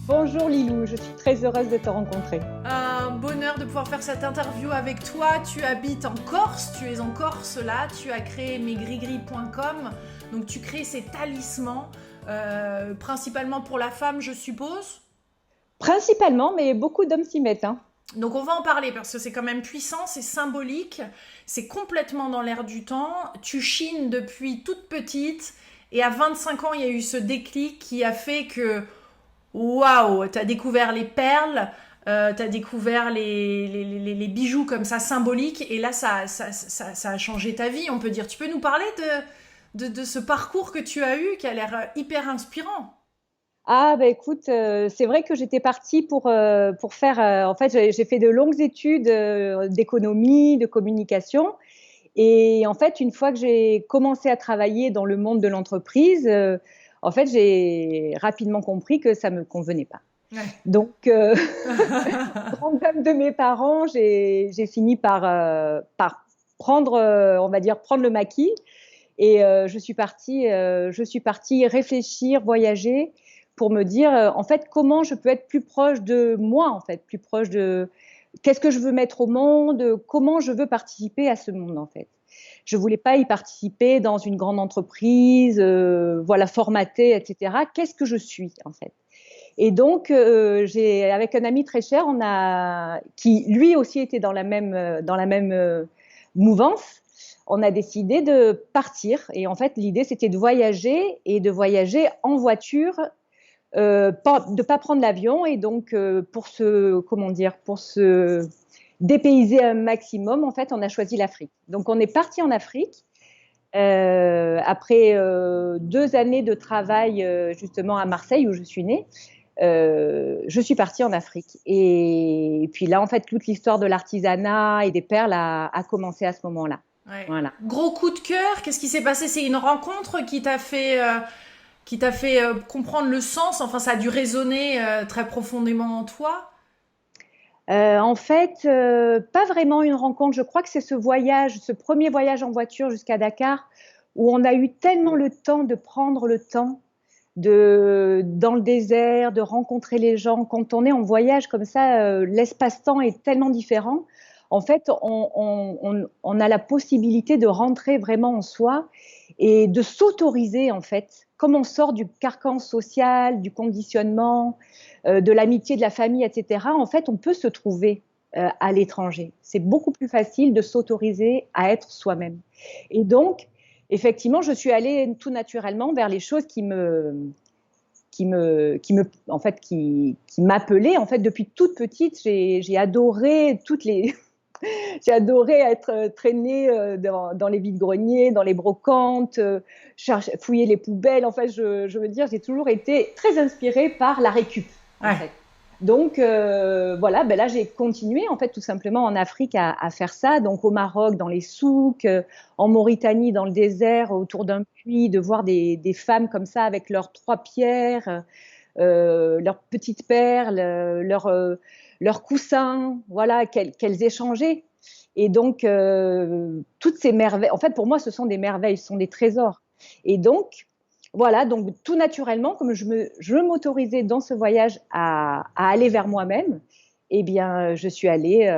Bonjour Lilou, je suis très heureuse de te rencontrer. Un bonheur de pouvoir faire cette interview avec toi. Tu habites en Corse, tu es en Corse là, tu as créé mesgrigris.com. Donc tu crées ces talismans, principalement pour la femme, je suppose. Principalement, mais beaucoup d'hommes s'y mettent, hein. Donc on va en parler parce que c'est quand même puissant, c'est symbolique, c'est complètement dans l'air du temps. Tu chines depuis toute petite et à 25 ans, il y a eu ce déclic qui a fait que waouh, t'as découvert les perles, t'as découvert les bijoux comme ça symboliques, et là ça a changé ta vie, on peut dire. Tu peux nous parler de ce parcours que tu as eu qui a l'air hyper inspirant? Ah bah écoute, c'est vrai que j'étais partie pour faire, en fait j'ai fait de longues études d'économie, de communication. Et en fait, une fois que j'ai commencé à travailler dans le monde de l'entreprise, en fait j'ai rapidement compris que ça me convenait pas. Ouais. Donc, grand dame de mes parents, j'ai fini par prendre, on va dire, prendre le maquis. Et je suis partie réfléchir, voyager pour me dire, en fait, comment je peux être plus proche de moi, en fait, plus proche de qu'est-ce que je veux mettre au monde, comment je veux participer à ce monde, en fait. Je voulais pas y participer dans une grande entreprise, voilà, formatée, etc. Qu'est-ce que je suis, en fait. Et donc, j'ai, avec un ami très cher, qui lui aussi était dans la même mouvance, on a décidé de partir. Et en fait, l'idée, c'était de voyager et de voyager en voiture, de pas prendre l'avion. Et donc, comment dire, pour se dépayser un maximum, en fait, on a choisi l'Afrique. Donc, on est parti en Afrique. Après 2 années de travail justement à Marseille où je suis née, je suis partie en Afrique. Et puis là, en fait, toute l'histoire de l'artisanat et des perles a commencé à ce moment-là. Ouais. Voilà. Gros coup de cœur, qu'est-ce qui s'est passé? C'est une rencontre qui t'a fait comprendre le sens, enfin ça a dû résonner très profondément en toi. En fait, pas vraiment une rencontre. Je crois que c'est ce voyage, ce premier voyage en voiture jusqu'à Dakar, où on a eu tellement le temps de prendre le temps dans le désert, de rencontrer les gens. Quand on est en voyage comme ça, l'espace-temps est tellement différent. En fait, on a la possibilité de rentrer vraiment en soi et de s'autoriser, en fait, comme on sort du carcan social, du conditionnement, de l'amitié, de la famille, etc. En fait, on peut se trouver à l'étranger. C'est beaucoup plus facile de s'autoriser à être soi-même. Et donc, effectivement, je suis allée tout naturellement vers les choses en fait, qui m'appelaient. En fait, depuis toute petite, j'ai adoré j'ai adoré être traînée dans les vides-greniers, dans les brocantes, fouiller les poubelles. En fait, je veux dire, j'ai toujours été très inspirée par la récup, en Ouais. fait. Donc voilà, ben là j'ai continué en fait tout simplement en Afrique à faire ça, donc au Maroc dans les souks, en Mauritanie dans le désert autour d'un puits, de voir des femmes comme ça avec leurs 3 pierres, leurs petites perles, leurs coussins, voilà qu'elles échangeaient. Et donc toutes ces merveilles, en fait pour moi ce sont des merveilles, ce sont des trésors. Et donc voilà, donc tout naturellement, comme je m'autorisais dans ce voyage à aller vers moi-même, eh bien, je suis allée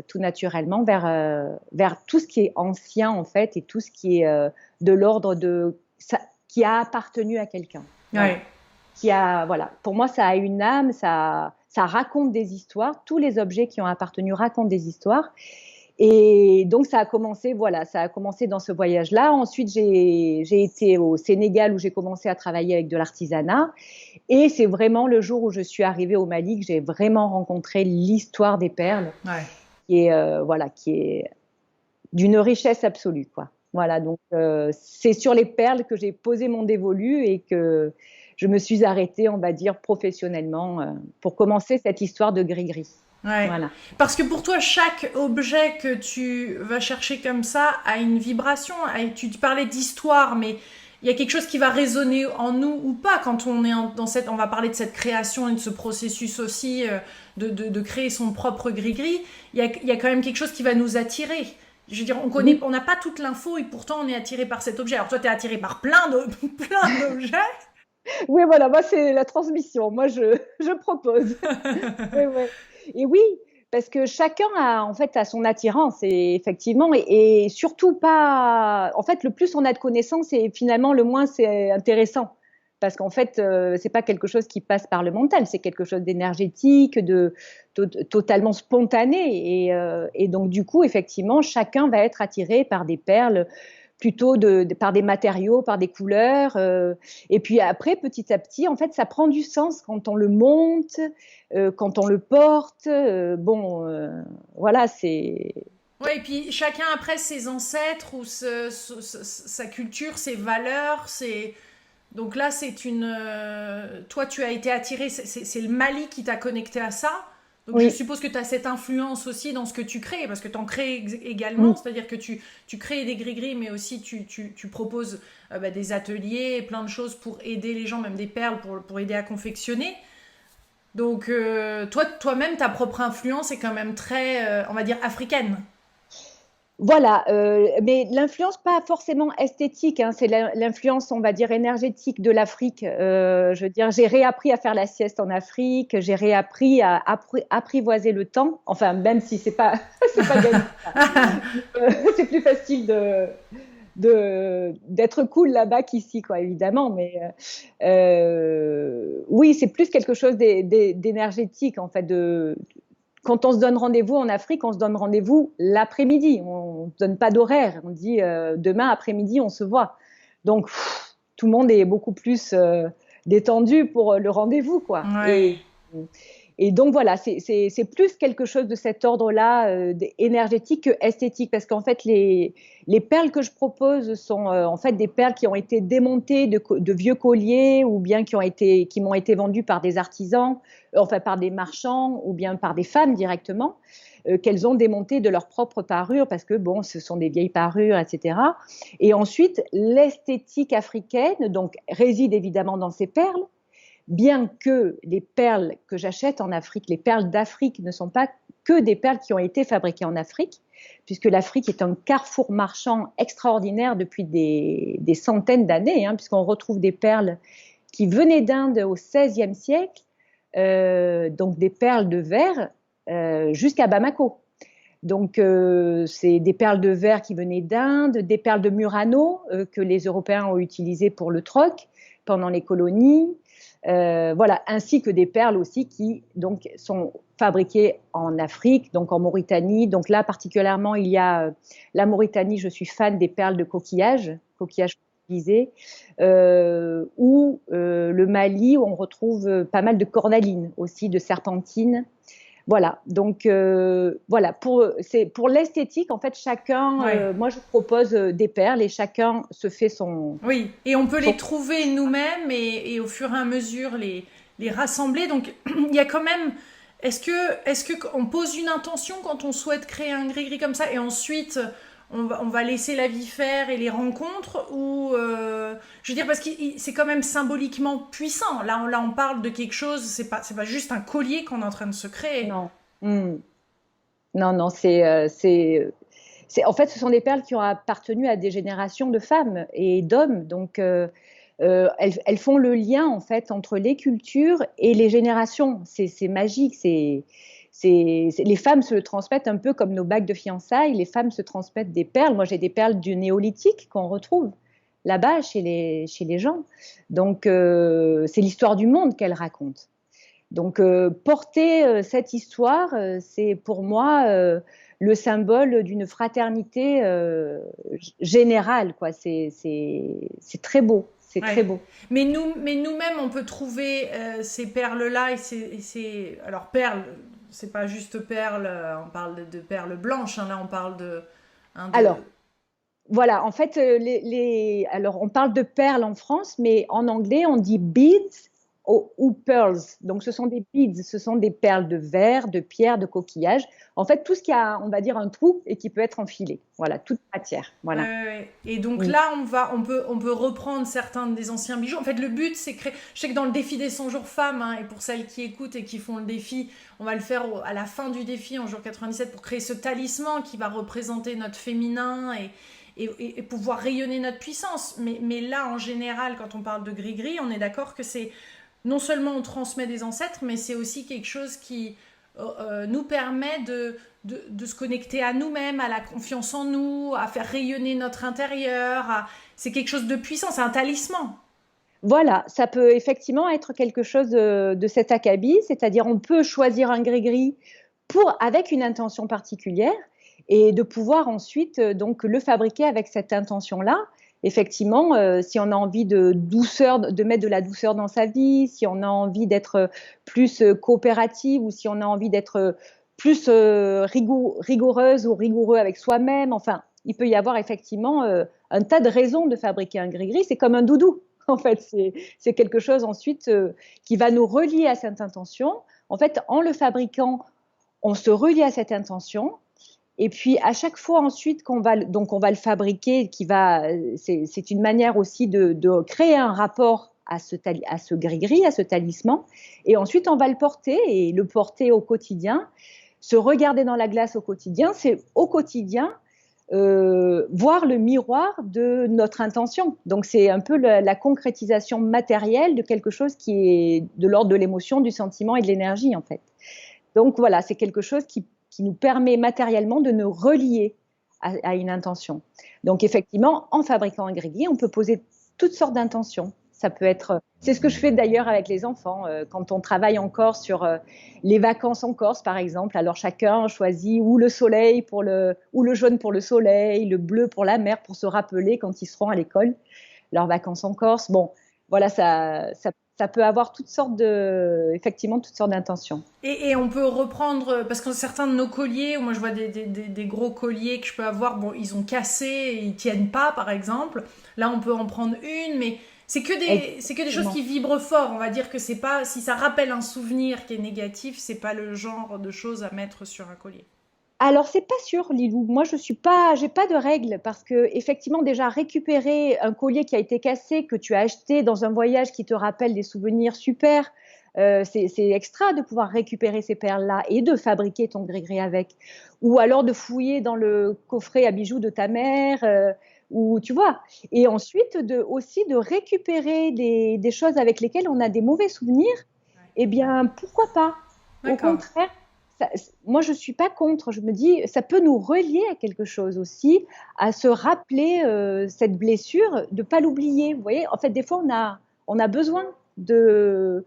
tout naturellement vers tout ce qui est ancien, en fait, et tout ce qui est de l'ordre qui a appartenu à quelqu'un. Voilà. Ouais. Voilà. Pour moi, ça a une âme, ça raconte des histoires. Tous les objets qui ont appartenu racontent des histoires. Et donc ça a commencé, voilà, ça a commencé dans ce voyage-là. Ensuite, j'ai été au Sénégal où j'ai commencé à travailler avec de l'artisanat. Et c'est vraiment le jour où je suis arrivée au Mali que j'ai vraiment rencontré l'histoire des perles, Ouais. voilà, qui est d'une richesse absolue, quoi. Voilà, donc c'est sur les perles que j'ai posé mon dévolu et que je me suis arrêtée, on va dire, professionnellement pour commencer cette histoire de gris-gris. Ouais. Voilà. Parce que pour toi, chaque objet que tu vas chercher comme ça a une vibration. Tu parlais d'histoire, mais il y a quelque chose qui va résonner en nous ou pas quand on est dans cette. On va parler de cette création et de ce processus aussi de créer son propre gris-gris. Il y a quand même quelque chose qui va nous attirer. Je veux dire, Oui. on n'a pas toute l'info et pourtant on est attiré par cet objet. Alors toi, tu es attiré par plein de, plein d'objets. Oui, voilà, moi, c'est la transmission. Moi, je propose. Ouais, ouais. Et oui, parce que chacun a en fait a son attirance et effectivement et surtout pas. En fait, le plus on a de connaissances et finalement le moins c'est intéressant. Parce qu'en fait, c'est pas quelque chose qui passe par le mental, c'est quelque chose d'énergétique, totalement spontané. Et donc, du coup, effectivement, chacun va être attiré par des perles, plutôt par des matériaux, par des couleurs. Et puis après, petit à petit, en fait, ça prend du sens quand on le monte, quand on le porte. Voilà, c'est. Ouais, et puis chacun après ses ancêtres ou sa culture, ses valeurs, donc là c'est toi tu as été attiré, c'est le Mali qui t'a connecté à ça. Donc je Oui. suppose que tu as cette influence aussi dans ce que tu crées, parce que tu en crées également, Mm. c'est-à-dire que tu crées des gris-gris, mais aussi tu proposes bah, des ateliers, plein de choses pour aider les gens, même des perles pour aider à confectionner. Donc toi-même, ta propre influence est quand même très, on va dire, africaine. Voilà, mais l'influence pas forcément esthétique, hein, c'est l'influence, on va dire, énergétique de l'Afrique. Je veux dire, j'ai réappris à faire la sieste en Afrique, j'ai réappris à apprivoiser le temps. Enfin, même si c'est pas, c'est pas gagné. C'est plus facile d'être cool là-bas qu'ici, quoi, évidemment. Mais oui, c'est plus quelque chose d'énergétique, en fait, quand on se donne rendez-vous en Afrique, on se donne rendez-vous l'après-midi. On ne donne pas d'horaire. On dit demain après-midi, on se voit. Donc, tout le monde est beaucoup plus détendu pour le rendez-vous, quoi. Ouais. Et donc voilà, c'est plus quelque chose de cet ordre-là, énergétique que esthétique, parce qu'en fait les perles que je propose sont en fait des perles qui ont été démontées de vieux colliers ou bien qui m'ont été vendues par des artisans, enfin par des marchands ou bien par des femmes directement. Qu'elles ont démontées de leur propre parure parce que bon, ce sont des vieilles parures, etc. Et ensuite, l'esthétique africaine donc réside évidemment dans ces perles, bien que les perles que j'achète en Afrique, les perles d'Afrique ne sont pas que des perles qui ont été fabriquées en Afrique, puisque l'Afrique est un carrefour marchand extraordinaire depuis des centaines d'années, hein, puisqu'on retrouve des perles qui venaient d'Inde au XVIe siècle, donc des perles de verre jusqu'à Bamako. Donc, c'est des perles de verre qui venaient d'Inde, des perles de Murano que les Européens ont utilisées pour le troc pendant les colonies, voilà, ainsi que des perles aussi qui donc sont fabriquées en Afrique, donc en Mauritanie. Donc là, particulièrement, il y a la Mauritanie. Je suis fan des perles de coquillages utilisés, ou le Mali où on retrouve pas mal de cornalines aussi, de serpentines. Voilà, donc voilà, c'est pour l'esthétique, en fait, chacun, Ouais. moi je propose des perles et chacun se fait Oui, et on peut son... les trouver nous-mêmes et au fur et à mesure les rassembler. Donc il y a quand même. Est-ce que on pose une intention quand on souhaite créer un gris-gris comme ça et ensuite on va laisser la vie faire et les rencontres ou je veux dire parce que c'est quand même symboliquement puissant. Là on parle de quelque chose, c'est pas juste un collier qu'on est en train de se créer. Non. Hmm. Non, non, en fait, ce sont des perles qui ont appartenu à des générations de femmes et d'hommes. Donc, elles font le lien, en fait, entre les cultures et les générations. C'est magique. Les femmes se le transmettent un peu comme nos bagues de fiançailles. Les femmes se transmettent des perles. Moi, j'ai des perles du néolithique qu'on retrouve là-bas chez les gens. Donc, c'est l'histoire du monde qu'elles racontent. Donc, porter cette histoire, c'est pour moi le symbole d'une fraternité générale, quoi. C'est très beau, c'est très Ouais. beau. Mais nous-mêmes, on peut trouver ces perles-là alors perles, c'est pas juste perles. On parle de perles blanches. Hein, là, on parle de, hein, Alors, de. voilà, en fait, alors on parle de perles en France, mais en anglais, on dit beads ou pearls. Donc, ce sont des beads, ce sont des perles de verre, de pierre, de coquillage. En fait, tout ce qui a, on va dire, un trou et qui peut être enfilé. Voilà, toute matière. Ouais, Voilà. ouais, ouais. Et donc Mm. là, on peut reprendre certains des anciens bijoux. En fait, le but, c'est créer. Je sais que dans le défi des 100 jours femmes, hein, et pour celles qui écoutent et qui font le défi, on va le faire à la fin du défi, en jour 97, pour créer ce talisman qui va représenter notre féminin et pouvoir rayonner notre puissance. Mais là, en général, quand on parle de gris-gris, on est d'accord que c'est non seulement on transmet des ancêtres, mais c'est aussi quelque chose qui nous permet de se connecter à nous-mêmes, à la confiance en nous, à faire rayonner notre intérieur. C'est quelque chose de puissant, c'est un talisman. Voilà, ça peut effectivement être quelque chose de cet acabit, c'est-à-dire on peut choisir un gris-gris avec une intention particulière et de pouvoir ensuite donc le fabriquer avec cette intention-là. Effectivement, si on a envie de douceur, de mettre de la douceur dans sa vie, si on a envie d'être plus coopérative ou si on a envie d'être plus rigoureuse ou rigoureux avec soi-même, enfin, il peut y avoir effectivement un tas de raisons de fabriquer un gris-gris. C'est comme un doudou. En fait, c'est quelque chose ensuite qui va nous relier à cette intention. En fait, en le fabriquant, on se relie à cette intention. Et puis, à chaque fois ensuite qu'on va, donc on va le fabriquer, c'est une manière aussi de créer un rapport à ce gris-gris, à ce talisman. Et ensuite, on va le porter et le porter au quotidien. Se regarder dans la glace au quotidien, c'est au quotidien voir le miroir de notre intention. Donc, c'est un peu la concrétisation matérielle de quelque chose qui est de l'ordre de l'émotion, du sentiment et de l'énergie, en fait. Donc, voilà, c'est quelque chose qui nous permet matériellement de nous relier à une intention. Donc, effectivement, en fabriquant un gris-gris, on peut poser toutes sortes d'intentions. Ça peut être, c'est ce que je fais d'ailleurs avec les enfants quand on travaille en Corse sur les vacances en Corse par exemple. Alors chacun choisit ou le soleil ou le jaune pour le soleil, le bleu pour la mer pour se rappeler quand ils seront à l'école leurs vacances en Corse. Bon, voilà, ça peut avoir effectivement toutes sortes d'intentions. Et on peut reprendre, parce que certains de nos colliers, moi je vois des gros colliers que je peux avoir, bon, ils ont cassé, ils tiennent pas par exemple. Là on peut en prendre une, mais c'est que des choses qui vibrent fort. On va dire que c'est pas, si ça rappelle un souvenir qui est négatif, c'est pas le genre de choses à mettre sur un collier. Alors c'est pas sûr, Lilou. Moi j'ai pas de règles parce que effectivement déjà récupérer un collier qui a été cassé que tu as acheté dans un voyage qui te rappelle des souvenirs super, c'est extra de pouvoir récupérer ces perles-là et de fabriquer ton gris-gris avec, ou alors de fouiller dans le coffret à bijoux de ta mère, ou tu vois. Et ensuite aussi de récupérer des choses avec lesquelles on a des mauvais souvenirs. Eh bien pourquoi pas? Au D'accord. contraire ça, moi, je ne suis pas contre. Je me dis, ça peut nous relier à quelque chose aussi, à se rappeler cette blessure, de ne pas l'oublier. Vous voyez, en fait, des fois, on a besoin de,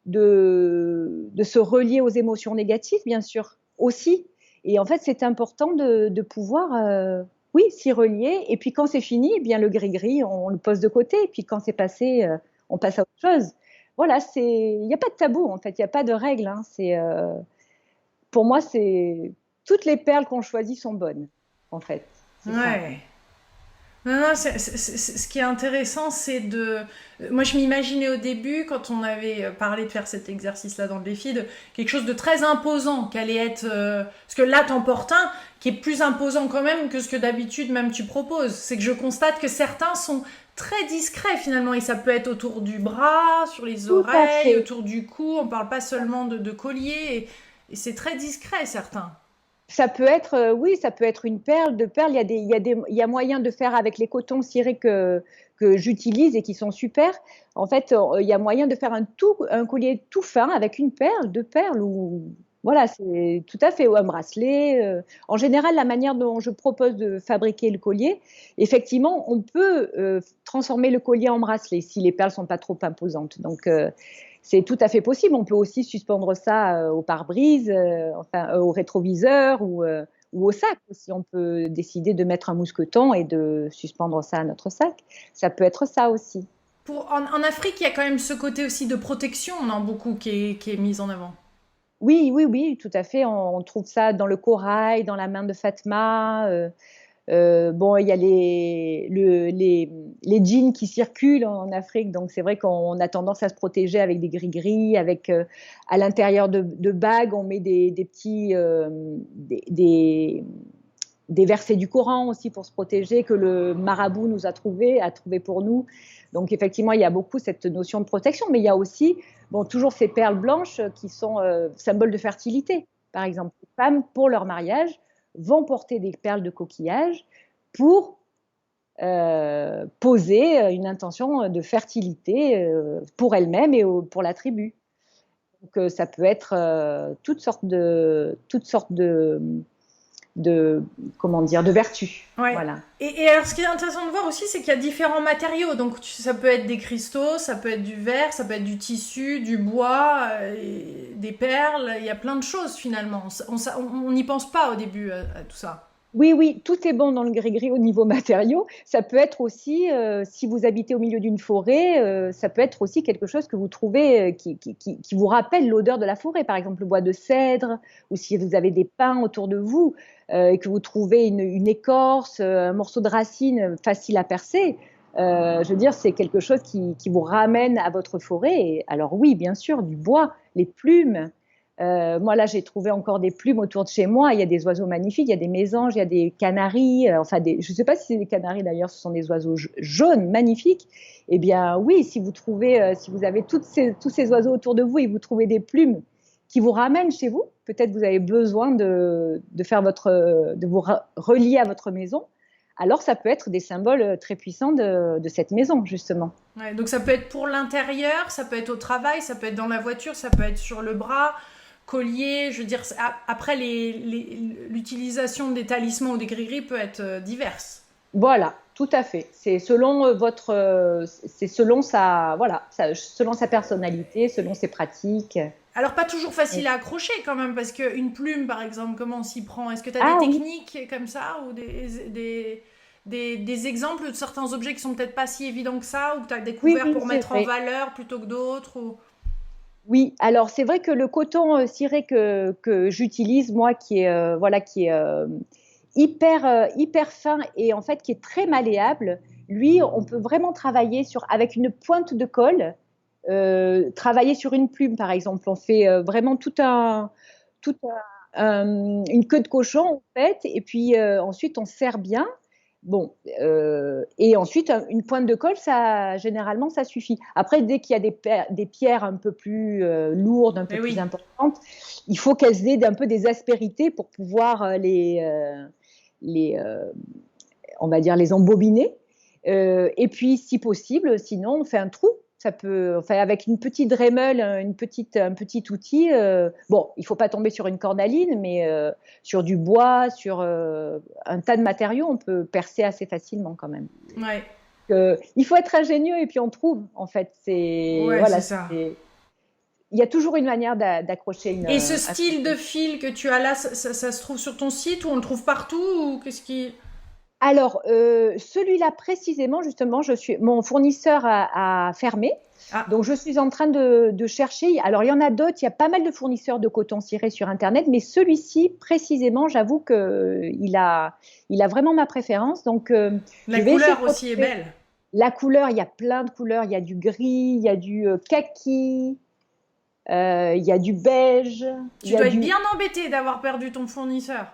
de se relier aux émotions négatives, bien sûr, aussi. Et en fait, c'est important de pouvoir, oui, s'y relier. Et puis, quand c'est fini, eh bien, le gris-gris, on le pose de côté. Et puis, quand c'est passé, on passe à autre chose. Voilà, il n'y a pas de tabou, en fait, il n'y a pas de règle. Hein, pour moi, toutes les perles qu'on choisit sont bonnes, en fait. C'est ça. Ouais. Non, non, ce qui est intéressant, c'est de... Moi, je m'imaginais au début, quand on avait parlé de faire cet exercice-là dans le défi, de quelque chose de très imposant, qu'allait être... Parce que là, t'en portes un qui est plus imposant quand même que ce que d'habitude même tu proposes. C'est que je constate que certains sont très discrets finalement, et ça peut être autour du bras, sur les Tout à oreilles, fait. autour du cou, on parle pas seulement de collier, et c'est très discret certains. Ça peut être, oui, ça peut être une perle, deux perles. Il y a moyen de faire avec les cotons cirés que j'utilise et qui sont super. En fait, il y a moyen de faire un collier tout fin avec une perle, deux perles ou voilà, c'est tout à fait ou un bracelet. En général, la manière dont je propose de fabriquer le collier, effectivement, on peut transformer le collier en bracelet si les perles sont pas trop imposantes. Donc, c'est tout à fait possible. On peut aussi suspendre ça au pare-brise, enfin au rétroviseur ou au sac. Si on peut décider de mettre un mousqueton et de suspendre ça à notre sac, ça peut être ça aussi. En Afrique, il y a quand même ce côté aussi de protection, non, beaucoup qui est mis en avant. Oui, oui, oui, tout à fait. On trouve ça dans le corail, dans la main de Fatma. Bon, il y a les djinns qui circulent en Afrique, donc c'est vrai qu'on a tendance à se protéger avec des gris-gris, avec à l'intérieur de bagues, on met des petits des versets du Coran aussi pour se protéger que le marabout a trouvé pour nous. Donc effectivement, il y a beaucoup cette notion de protection, mais il y a aussi bon toujours ces perles blanches qui sont symboles de fertilité. Par exemple, les femmes pour leur mariage vont porter des perles de coquillage pour poser une intention de fertilité pour elle-même et pour la tribu. Donc, ça peut être de comment dire, de vertus. Ouais. Voilà. Et alors, ce qui est intéressant de voir aussi, c'est qu'il y a différents matériaux. Donc, ça peut être des cristaux, ça peut être du verre, ça peut être du tissu, du bois, des perles. Il y a plein de choses finalement. On n'y pense pas au début à tout ça. Oui, oui, tout est bon dans le gris-gris au niveau matériaux. Ça peut être aussi, si vous habitez au milieu d'une forêt, ça peut être aussi quelque chose que vous trouvez qui vous rappelle l'odeur de la forêt, par exemple le bois de cèdre, ou si vous avez des pins autour de vous et que vous trouvez une écorce, un morceau de racine facile à percer. Je veux dire, c'est quelque chose qui vous ramène à votre forêt. Et alors oui, bien sûr, du bois, les plumes. Moi, là, j'ai trouvé encore des plumes autour de chez moi. Il y a des oiseaux magnifiques, il y a des mésanges, il y a des canaris. Je ne sais pas si c'est des canaris d'ailleurs, ce sont des oiseaux jaunes magnifiques. Eh bien, oui, si vous trouvez, si vous avez tous ces oiseaux autour de vous et vous trouvez des plumes qui vous ramènent chez vous, peut-être vous avez besoin de vous relier à votre maison. Alors, ça peut être des symboles très puissants de cette maison, justement. Ouais, donc, ça peut être pour l'intérieur, ça peut être au travail, ça peut être dans la voiture, ça peut être sur le bras, collier. Je veux dire, après, l'utilisation des talismans ou des gris-gris peut être diverse. Voilà, tout à fait. C'est selon selon sa personnalité, selon ses pratiques. Alors, pas toujours facile à accrocher quand même, parce qu'une plume, par exemple, comment on s'y prend? Est-ce que tu as Ah des oui, techniques comme ça ou des exemples de certains objets qui sont peut-être pas si évidents que ça ou que tu as oui, découvert oui, pour c'est mettre en vrai. valeur plutôt que d'autres Oui, alors c'est vrai que le coton ciré que j'utilise, moi, qui est hyper fin et en fait qui est très malléable, lui, on peut vraiment travailler avec une pointe de colle, travailler sur une plume, par exemple. On fait vraiment une queue de cochon, en fait, et puis ensuite on serre bien. Bon, et ensuite une pointe de colle, ça généralement ça suffit. Après, dès qu'il y a des pierres un peu plus lourdes, un peu Eh plus oui. importantes, il faut qu'elles aient un peu des aspérités pour pouvoir les on va dire les embobiner. Et puis, si possible, sinon on fait un trou. Ça peut, enfin, avec une petite Dremel, un petit outil. Bon, il faut pas tomber sur une cornaline, mais sur du bois, sur un tas de matériaux, on peut percer assez facilement quand même. Ouais. Il faut être ingénieux et puis on trouve. En fait, c'est Ouais, c'est voilà, ça. il y a toujours une manière d'accrocher Et ce style de fil que tu as là, ça se trouve sur ton site ou on le trouve partout ou qu'est-ce qui... Alors, celui-là précisément, justement, mon fournisseur a fermé. Ah, Donc, je suis en train de chercher. Alors, il y en a d'autres. Il y a pas mal de fournisseurs de coton ciré sur Internet, mais celui-ci, précisément, j'avoue qu'il a vraiment ma préférence. Donc, la je vais essayer couleur de aussi est retrouver belle. la couleur. Il y a plein de couleurs. Il y a du gris, il y a du kaki, il y a du beige, il Tu y a dois être du bien embêté d'avoir perdu ton fournisseur.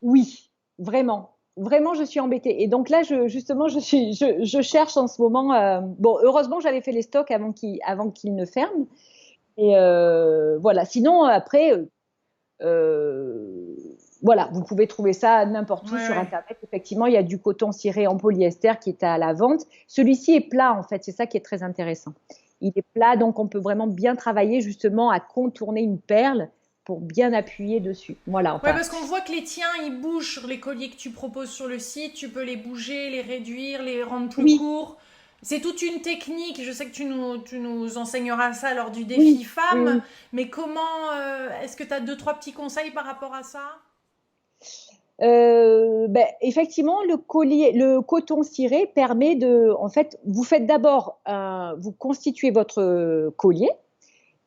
oui, vraiment. Vraiment, je suis embêtée. Et donc là, justement, je cherche en ce moment. Bon, heureusement, j'avais fait les stocks avant qu'il ne ferme. Et voilà. Sinon, après, euh, voilà, vous pouvez trouver ça n'importe où Ouais, sur ouais. Internet. Effectivement, il y a du coton ciré en polyester qui est à la vente. Celui-ci est plat, en fait. C'est ça qui est très intéressant. Il est plat, donc on peut vraiment bien travailler justement à contourner une perle pour bien appuyer dessus. Voilà, Ouais, enfin. parce qu'on voit que les tiens, ils bougent sur les colliers que tu proposes sur le site. Tu peux les bouger, les réduire, les rendre plus Oui, courts. C'est toute une technique. Je sais que tu nous enseigneras ça lors du défi oui, oui, femmes. oui. Mais comment, est-ce que tu as deux, trois petits conseils par rapport à ça? Ben, effectivement, le coton ciré permet en fait, vous faites d'abord, vous constituez votre collier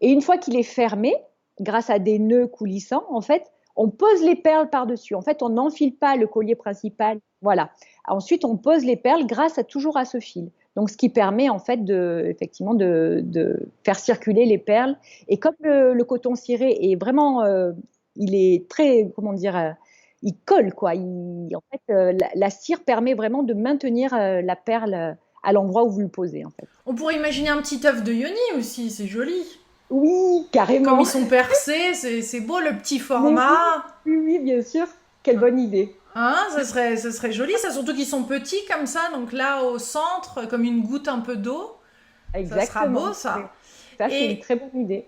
et une fois qu'il est fermé, grâce à des nœuds coulissants, en fait, on pose les perles par-dessus. En fait, on n'enfile pas le collier principal. Voilà. Ensuite, on pose les perles toujours à ce fil. Donc, ce qui permet en fait effectivement de faire circuler les perles. Et comme le coton ciré est vraiment, il est très, comment dire, il colle quoi. En fait, la cire permet vraiment de maintenir la perle à l'endroit où vous le posez en fait. On pourrait imaginer un petit œuf de yoni aussi. C'est joli. Oui, Comme carrément. ils sont percés, c'est beau le petit Mais oui, format. oui, oui, bien sûr. Quelle bonne idée. Hein, ça serait joli, ça, surtout qu'ils sont petits comme ça, donc là au centre, comme une goutte un peu d'eau, ça sera beau Exactement. ça. Ça, c'est une Et très bonne idée.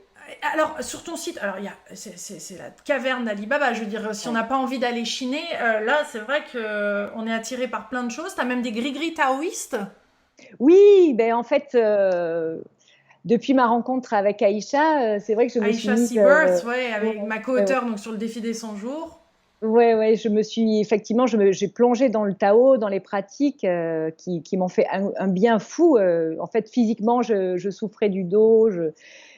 alors sur ton site, alors c'est la caverne d'Ali Baba, je veux dire, si on n'a pas envie d'aller chiner, là c'est vrai que on est attiré par plein de choses, t'as même des gris-gris taoïstes. Oui, ben en fait, depuis ma rencontre avec Aïcha, c'est vrai que je me suis Aisha mise. Seabirth, ouais, avec Ouais, ma ouais, co-auteure donc sur le défi des 100 jours. ouais, ouais, je me suis effectivement, j'ai plongé dans le Tao, dans les pratiques qui m'ont fait un bien fou. En fait, physiquement, je souffrais du dos,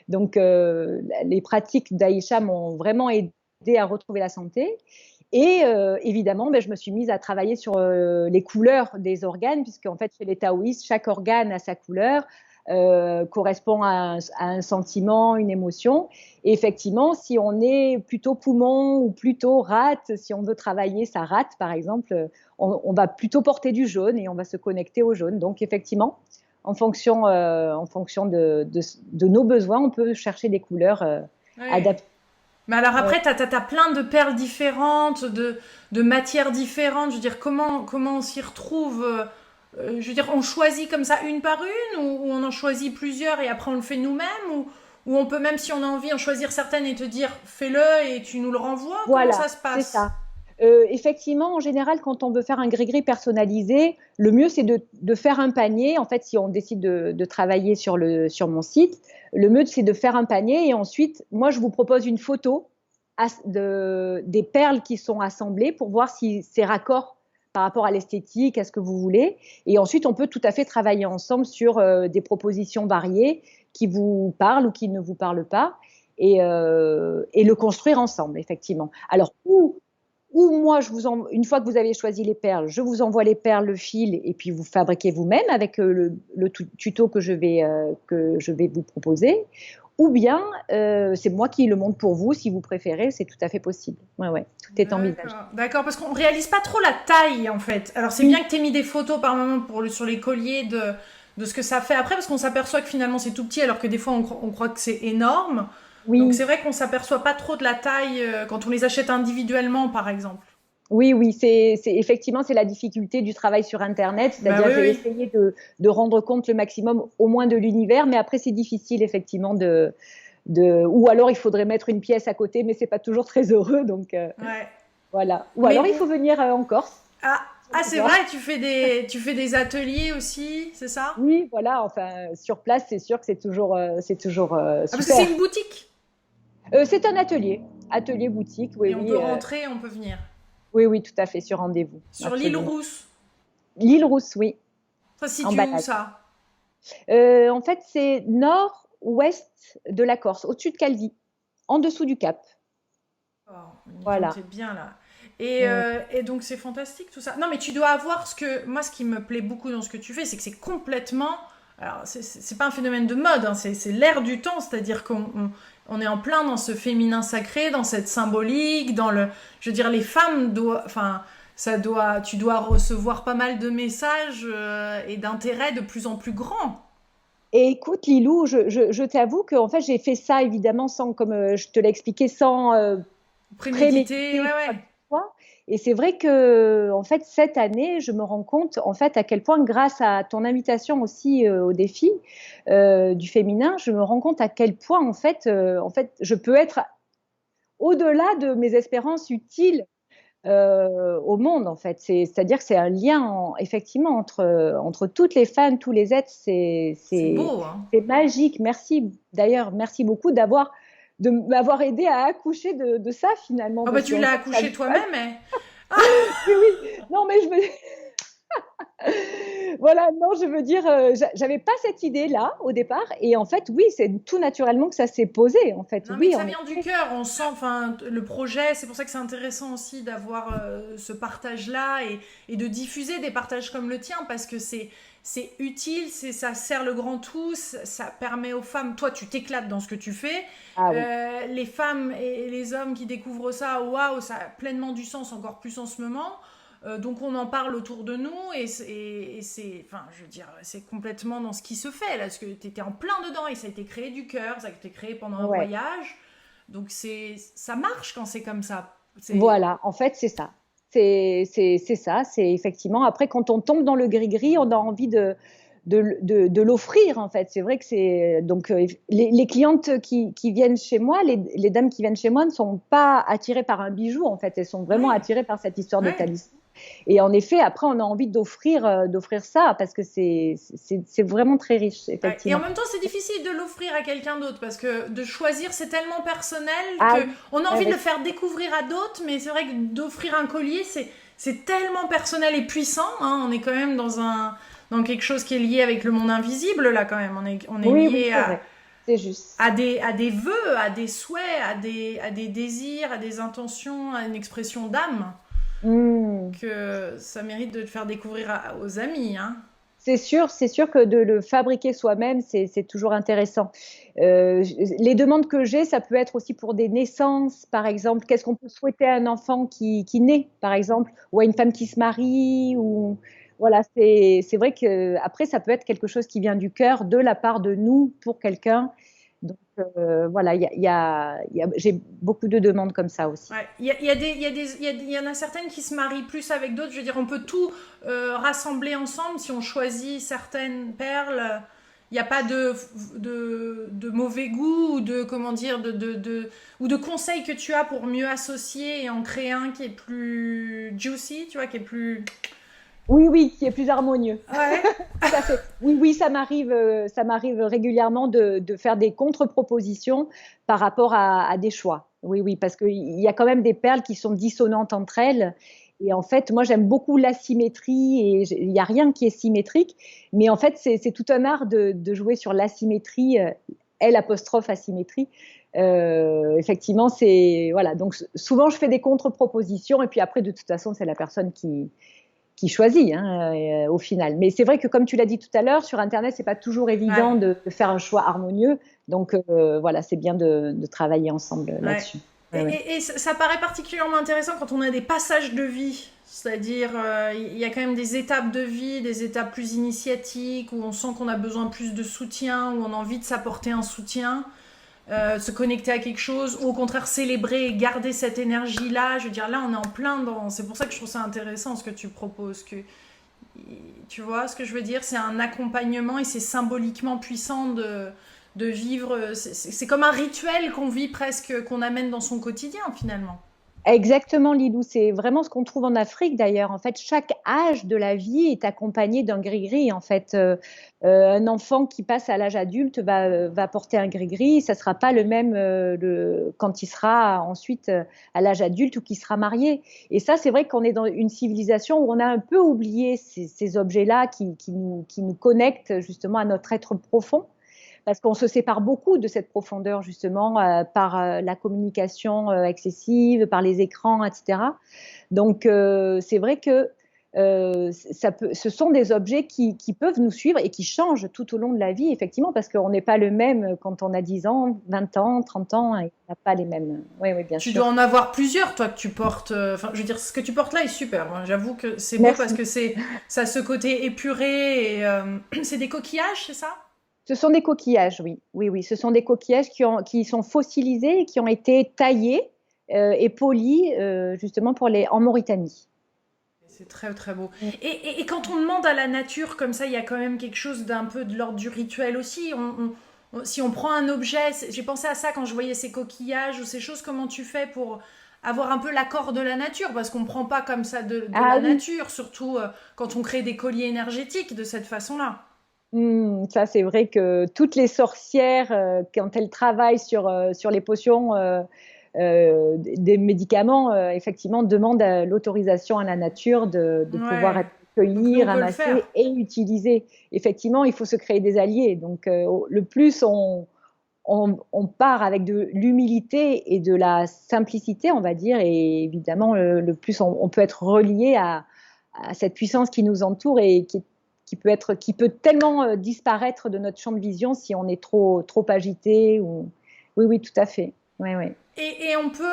donc les pratiques d'Aïcha m'ont vraiment aidé à retrouver la santé. Et évidemment, ben, je me suis mise à travailler sur les couleurs des organes, puisque en fait, chez les taoïstes, chaque organe a sa couleur, correspond à un sentiment, une émotion. Et effectivement, si on est plutôt poumon ou plutôt rate, si on veut travailler sa rate, par exemple, on va plutôt porter du jaune et on va se connecter au jaune. Donc, effectivement, en fonction de nos besoins, on peut chercher des couleurs Ouais. adaptées. Mais alors Ouais. après, t'as plein de perles différentes, de matières différentes. Je veux dire, comment on s'y retrouve je veux dire, on choisit comme ça une par une ou on en choisit plusieurs et après on le fait nous-mêmes ou on peut même, si on a envie, en choisir certaines et te dire fais-le et tu nous le renvoies. Comment Voilà, ça se c'est passe? ça. Effectivement, en général, quand on veut faire un gris-gris personnalisé, le mieux c'est de faire un panier. En fait, si on décide de travailler sur mon site, le mieux c'est de faire un panier et ensuite, moi, je vous propose une photo des perles qui sont assemblées pour voir si c'est raccord par rapport à l'esthétique, à ce que vous voulez. Et ensuite, on peut tout à fait travailler ensemble sur des propositions variées qui vous parlent ou qui ne vous parlent pas et le construire ensemble, effectivement. Alors, ou moi, une fois que vous avez choisi les perles, je vous envoie les perles, le fil, et puis vous fabriquez vous-même avec le tuto que je vais vous proposer. Ou bien, c'est moi qui le monte pour vous, si vous préférez, c'est tout à fait possible. Ouais, ouais, tout est envisagé. D'accord, parce qu'on réalise pas trop la taille en fait. Alors c'est bien Oui, que tu aies mis des photos par moment sur les colliers de ce que ça fait après, parce qu'on s'aperçoit que finalement c'est tout petit, alors que des fois on croit que c'est énorme. Donc oui, c'est vrai qu'on s'aperçoit pas trop de la taille quand on les achète individuellement, par exemple. oui, oui, effectivement, c'est la difficulté du travail sur Internet, Bah c'est-à-dire oui, j'ai oui. essayé de rendre compte le maximum au moins de l'univers, mais après c'est difficile effectivement ou alors il faudrait mettre une pièce à côté, mais c'est pas toujours très heureux, donc Ouais. voilà. Ou Mais alors il faut venir en Corse, ah, sur ah les c'est bords. vrai, tu fais des ateliers aussi, c'est ça? Oui, voilà. Enfin, sur place, c'est sûr que c'est toujours Ah parce que c'est super. une boutique C'est un atelier boutique. Oui, et on peut oui, rentrer, on peut venir. oui, oui, tout à fait sur rendez-vous, Sur l'île absolument. Rousse. L'île Rousse, oui, Ça se en situe où balade. ça? En fait, c'est nord-ouest de la Corse, au-dessus de Calvi, en dessous du Cap. Oh, Nicole, Voilà. t'es bien là. Mm. Et donc c'est fantastique tout ça. Non mais tu dois avoir moi ce qui me plaît beaucoup dans ce que tu fais, c'est que c'est complètement, alors c'est pas un phénomène de mode, hein, c'est l'air du temps, c'est-à-dire on est en plein dans ce féminin sacré, dans cette symbolique, je veux dire les femmes doivent, enfin tu dois recevoir pas mal de messages et d'intérêts de plus en plus grands. Et écoute, Lilou, je t'avoue que en fait, j'ai fait ça évidemment sans, comme je te l'ai expliqué, sans Prémédité, préméditer ouais quoi ouais. que ce soit. Et c'est vrai que, en fait, cette année, je me rends compte, en fait, à quel point, grâce à ton invitation aussi au défi du féminin, je me rends compte à quel point, en fait, je peux être au-delà de mes espérances utiles au monde, en fait. C'est-à-dire que c'est un lien, effectivement, entre toutes les femmes, tous les êtres. C'est beau, hein. C'est magique. Merci, d'ailleurs, merci beaucoup de m'avoir aidé à accoucher de ça, finalement, Oh bah parce tu qu'en l'as fait, ça accouché me passe. toi-même, hein. Oui, oui. Non, mais voilà, non, je veux dire, j'avais pas cette idée-là au départ. Et en fait, oui, c'est tout naturellement que ça s'est posé. En fait, Non, mais que oui, ça en vient du effet. cœur, on sent, enfin, le projet, c'est pour ça que c'est intéressant aussi d'avoir ce partage-là et de diffuser des partages comme le tien, parce que c'est utile, ça sert le grand tout, ça permet aux femmes, toi tu t'éclates dans ce que tu fais, Ah oui. les femmes et les hommes qui découvrent ça, waouh, ça a pleinement du sens, encore plus en ce moment. Donc on en parle autour de nous et c'est, enfin, je veux dire, c'est complètement dans ce qui se fait là, parce que tu étais en plein dedans et ça a été créé du cœur, ça a été créé pendant un Ouais. voyage, donc ça marche quand c'est comme ça. C'est Voilà, en fait, c'est ça. C'est ça, c'est effectivement. Après, quand on tombe dans le gris-gris, on a envie de l'offrir, en fait. C'est vrai que c'est. Donc, les clientes qui viennent chez moi, les dames qui viennent chez moi ne sont pas attirées par un bijou, en fait. Elles sont vraiment Oui, attirées par cette histoire de oui. talisman. Et en effet, après, on a envie d'offrir ça parce que c'est vraiment très riche, Ouais. Et en effectivement. même temps, c'est difficile de l'offrir à quelqu'un d'autre parce que de choisir, c'est tellement personnel Ah que oui, on a ouais, envie de ouais. le faire découvrir à d'autres, mais c'est vrai que d'offrir un collier, c'est tellement personnel et puissant. Hein. On est quand même dans quelque chose qui est lié avec le monde invisible là quand même. On est Oui, oui, lié c'est vrai. C'est juste. à des vœux, à des souhaits, à des désirs, à des intentions, à une expression d'âme Hmm. que ça mérite de le faire découvrir aux amis. Hein. C'est sûr que de le fabriquer soi-même, c'est toujours intéressant. Les demandes que j'ai, ça peut être aussi pour des naissances, par exemple. Qu'est-ce qu'on peut souhaiter à un enfant qui naît, par exemple, ou à une femme qui se marie, ou voilà, c'est vrai que après, ça peut être quelque chose qui vient du cœur, de la part de nous pour quelqu'un. Donc voilà, j'ai beaucoup de demandes comme ça aussi. Ouais, il y en a certaines qui se marient plus avec d'autres. Je veux dire, on peut tout rassembler ensemble si on choisit certaines perles. Il n'y a pas de mauvais goût ou de, comment dire, ou de conseils que tu as pour mieux associer et en créer un qui est plus juicy, tu vois, qui est plus... Oui, oui, qui est plus harmonieux. Ouais, Tout à fait. Oui, oui, ça m'arrive régulièrement de faire des contre-propositions par rapport à des choix. Oui, oui, parce qu'il y a quand même des perles qui sont dissonantes entre elles. Et en fait, moi, j'aime beaucoup l'asymétrie et il n'y a rien qui est symétrique. Mais en fait, c'est tout un art de jouer sur l'asymétrie, L apostrophe asymétrie. Effectivement, c'est voilà. Donc souvent, je fais des contre-propositions et puis après, de toute façon, c'est la personne qui choisit hein, au final. Mais c'est vrai que comme tu l'as dit tout à l'heure, sur Internet, c'est pas toujours évident ouais, de faire un choix harmonieux. Donc voilà, c'est bien de travailler ensemble ouais. là-dessus. Et, Ouais, ouais. et ça paraît particulièrement intéressant quand on a des passages de vie. C'est-à-dire, il y a quand même des étapes de vie, des étapes plus initiatiques, où on sent qu'on a besoin plus de soutien, où on a envie de s'apporter un soutien, se connecter à quelque chose, ou au contraire célébrer et garder cette énergie-là. Je veux dire, là, on est en plein dans... C'est pour ça que je trouve ça intéressant ce que tu proposes. Tu vois ce que je veux dire? C'est un accompagnement et c'est symboliquement puissant de vivre. C'est comme un rituel qu'on vit presque, qu'on amène dans son quotidien finalement. Exactement, Lilou. C'est vraiment ce qu'on trouve en Afrique d'ailleurs. En fait, chaque âge de la vie est accompagné d'un gris-gris. En fait, un enfant qui passe à l'âge adulte va porter un gris-gris. Ça sera pas le même quand il sera ensuite à l'âge adulte ou qu'il sera marié. Et ça, c'est vrai qu'on est dans une civilisation où on a un peu oublié ces objets-là qui nous connectent justement à notre être profond parce qu'on se sépare beaucoup de cette profondeur justement par la communication excessive, par les écrans, etc. Donc c'est vrai que ce sont des objets qui peuvent nous suivre et qui changent tout au long de la vie, effectivement, parce qu'on n'est pas le même quand on a 10 ans, 20 ans, 30 ans, et on n'a pas les mêmes. Oui, oui, bien Tu dois sûr. en avoir plusieurs, toi, que tu portes. Enfin, je veux dire, ce que tu portes là est super. Moi, j'avoue que c'est beau parce Merci. que ça a ce côté épuré et c'est des coquillages, c'est ça? Ce sont des coquillages, oui. Oui, oui. Ce sont des coquillages qui sont fossilisés et qui ont été taillés et polis justement en Mauritanie. C'est très très beau. Et quand on demande à la nature comme ça, il y a quand même quelque chose d'un peu de l'ordre du rituel aussi. Si on prend un objet, j'ai pensé à ça quand je voyais ces coquillages ou ces choses, comment tu fais pour avoir un peu l'accord de la nature? Parce qu'on ne prend pas comme ça de Ah la oui, nature, surtout quand on crée des colliers énergétiques de cette façon-là. Ça c'est vrai que toutes les sorcières, quand elles travaillent sur les potions des médicaments, effectivement, demandent l'autorisation à la nature de pouvoir Ouais. être Donc nous, cueilli, on peut le ramasser faire. et utiliser. Effectivement, il faut se créer des alliés. Donc, le plus on part avec de l'humilité et de la simplicité, on va dire, et évidemment, le plus on peut être relié à cette puissance qui nous entoure et qui peut tellement disparaître de notre champ de vision si on est trop agité. Oui, oui, tout à fait. Oui, oui. Et on peut,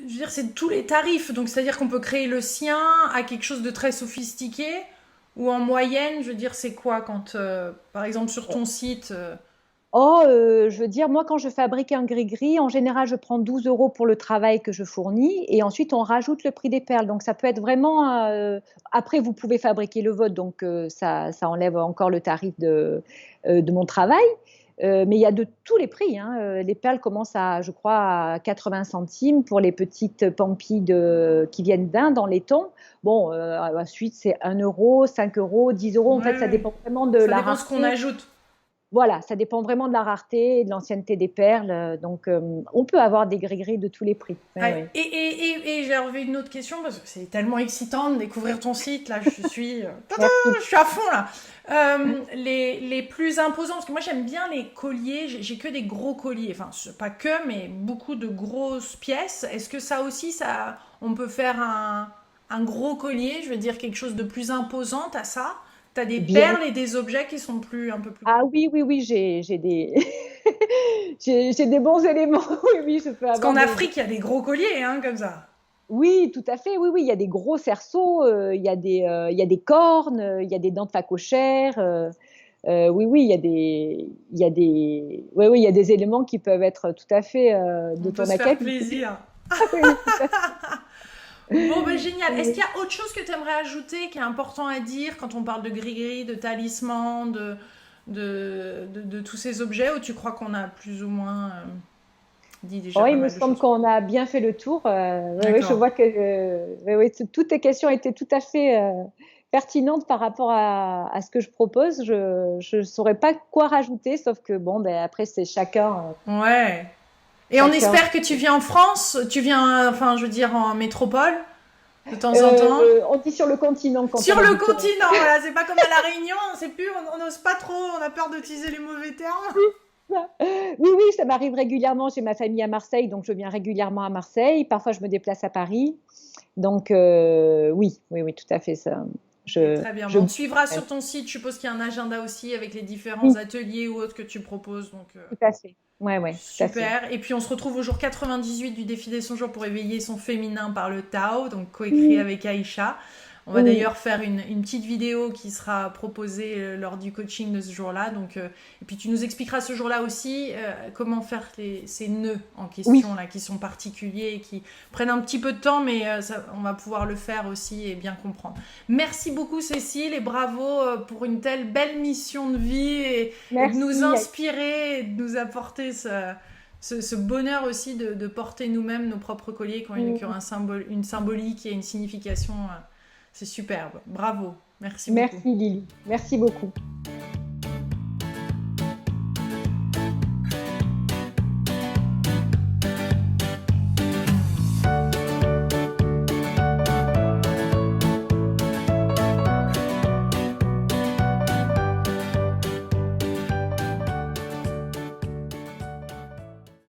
je veux dire, c'est tous les tarifs. Donc, c'est-à-dire qu'on peut créer le sien à quelque chose de très sophistiqué. Ou en moyenne, je veux dire, c'est quoi quand, par exemple, sur ton site Oh, je veux dire, moi, quand je fabrique un gris-gris, en général, je prends 12 € pour le travail que je fournis et ensuite, on rajoute le prix des perles. Donc, ça peut être vraiment. Après, vous pouvez fabriquer le vôtre, donc ça enlève encore le tarif de mon travail. Mais il y a de tous les prix, hein. Les perles commencent je crois, à 80 centimes pour les petites pampilles qui viennent d'Inde dans laiton. Bon, ensuite, c'est 1 €, 5 €, 10 €. En Ouais, fait, ça ouais. dépend vraiment de Ça la dépend ce qu'on rareté. ajoute. Voilà, ça dépend vraiment de la rareté et de l'ancienneté des perles. Donc, on peut avoir des gris-gris de tous les prix. Oui, Ouais. oui. Et j'ai enlevé une autre question parce que c'est tellement excitant de découvrir ton site. Là, Merci. je suis à fond là. Les plus imposants, parce que moi j'aime bien les colliers. J'ai que des gros colliers. Enfin, pas que, mais beaucoup de grosses pièces. Est-ce que ça aussi, on peut faire un gros collier, je veux dire quelque chose de plus imposant à ça? T'as des Bien. perles et des objets qui sont un peu plus. Ah oui, oui, oui, j'ai des... j'ai des bons éléments. Oui, oui, je peux Parce avoir qu'en Afrique, il y a des gros colliers, hein, comme ça. Oui, tout à fait. Oui, oui, il y a des gros cerceaux, il y a des cornes, il y a des dents de phacochère. Oui, oui, oui, oui, il y a des éléments qui peuvent être tout à fait de On peut ton se faire acabit. plaisir. Oui, tout à Bon, ben génial. Est-ce fait. qu'il y a autre chose que tu aimerais ajouter qui est important à dire quand on parle de gris-gris, de talisman, de tous ces objets, ou tu crois qu'on a plus ou moins dit déjà Oh, pas il me mal de semble choses? qu'on a bien fait le tour. Oui, oui, je D'accord. vois que oui, oui, toutes tes questions étaient tout à fait pertinentes par rapport à ce que je propose. Je ne saurais pas quoi rajouter, sauf que bon, ben, après, c'est Ouais. Et on chacun. espère que tu viens en France, tu viens, enfin, je veux dire, en métropole, de temps en temps. On dit sur le continent quand on Sur le habite. continent, voilà, c'est pas comme à La Réunion, on sait plus, on n'ose pas trop, on a peur d'utiliser les mauvais termes. Oui, oui, ça m'arrive régulièrement. J'ai ma famille à Marseille, donc je viens régulièrement à Marseille. Parfois, je me déplace à Paris. Donc, oui, oui, oui, tout à fait. Ça, Ok, je, très bien. je, Bon, on te suivra sur ton site. Je suppose qu'il y a un agenda aussi avec les différents oui, ateliers ou autres que tu proposes. Donc, tout à fait. Ouais, ouais, tout à fait. super. Et puis, on se retrouve au jour 98 du défi des 100 jours pour éveiller son féminin par le Tao, donc coécrit Oui, avec Aïcha. On va oui, d'ailleurs faire une petite vidéo qui sera proposée lors du coaching de ce jour-là. Donc, et puis, tu nous expliqueras ce jour-là aussi comment faire ces nœuds en oui. question, là, qui sont particuliers et qui prennent un petit peu de temps, mais on va pouvoir le faire aussi et bien comprendre. Merci beaucoup Cécile et bravo pour une telle belle mission de vie et de nous Merci. inspirer et de nous apporter ce bonheur aussi de porter nous-mêmes nos propres colliers qui ont une symbolique et une signification. C'est superbe. Bravo. Merci beaucoup. Merci Lily. Merci beaucoup.